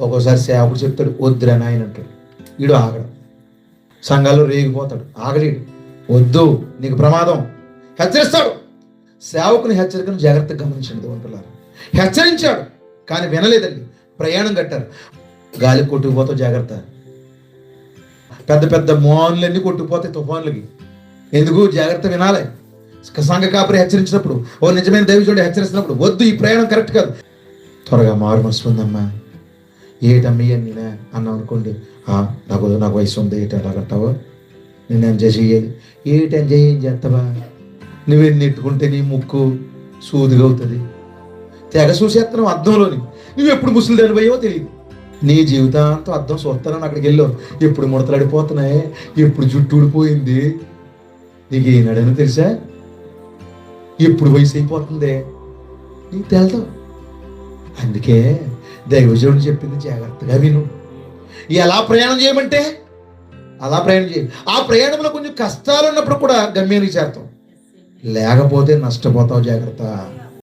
ఒక్కోసారి సేవకుడు చెప్తాడు వద్దురా నాయన అంటాడు, వీడు ఆగడు. సంఘాల్లో రేగిపోతాడు, ఆగలేడు. వద్దు నీకు ప్రమాదం, హెచ్చరిస్తాడు. సేవకుని హెచ్చరికను జాగ్రత్తగా గమనించండి దేవుని. హెచ్చరించాడు కానీ వినలేదండి. ప్రయాణం కట్టారు, గాలి కొట్టుకుపోతావు జాగ్రత్త. పెద్ద పెద్ద మోన్లన్నీ కొట్టుకుపోతాయి తుఫాన్లకి. ఎందుకు? జాగ్రత్త వినాలి. సంఘ కాపరి హెచ్చరించినప్పుడు, ఓ నిజమైన దైవజనుడు హెచ్చరిస్తున్నప్పుడు, వద్దు ఈ ప్రయాణం కరెక్ట్ కాదు, త్వరగా మారు మనసు ఉందమ్మా, ఏటమ్మీ అని నేనే అన్నావు అనుకోండి, నాకు వయసు ఉంది, ఏటి అలాగంటావా, నేను ఎంజాయ్ చేయాలి. ఏటి ఎంజాయ్ ఏం చేస్తావా? నువ్వేం నెట్టుకుంటే నీ ముక్కు సూదిగా అవుతుంది, తెగ చూసేస్తున్నావు అద్దంలోని. నువ్వు ఎప్పుడు ముసలి దానిపోయావో తెలియదు. నీ జీవితాంతం అద్దం చూస్తానని అక్కడికి వెళ్ళావు, ఎప్పుడు ముడతలాడిపోతున్నాయి, ఎప్పుడు జుట్టు ఊడిపోయింది, నీకు ఏనాడని తెలుసా, ఎప్పుడు వయసు అయిపోతుంది నీకు తెలుదు. అందుకే దైవజనుడు చెప్పింది జాగ్రత్తగా విను. ఎలా ప్రయాణం చేయమంటే అలా ప్రయాణం చేయి. ఆ ప్రయాణంలో కొంచెం కష్టాలు ఉన్నప్పుడు కూడా గమ్యానికి చేరుతాం, లేకపోతే నష్టపోతావు. జాగ్రత్త.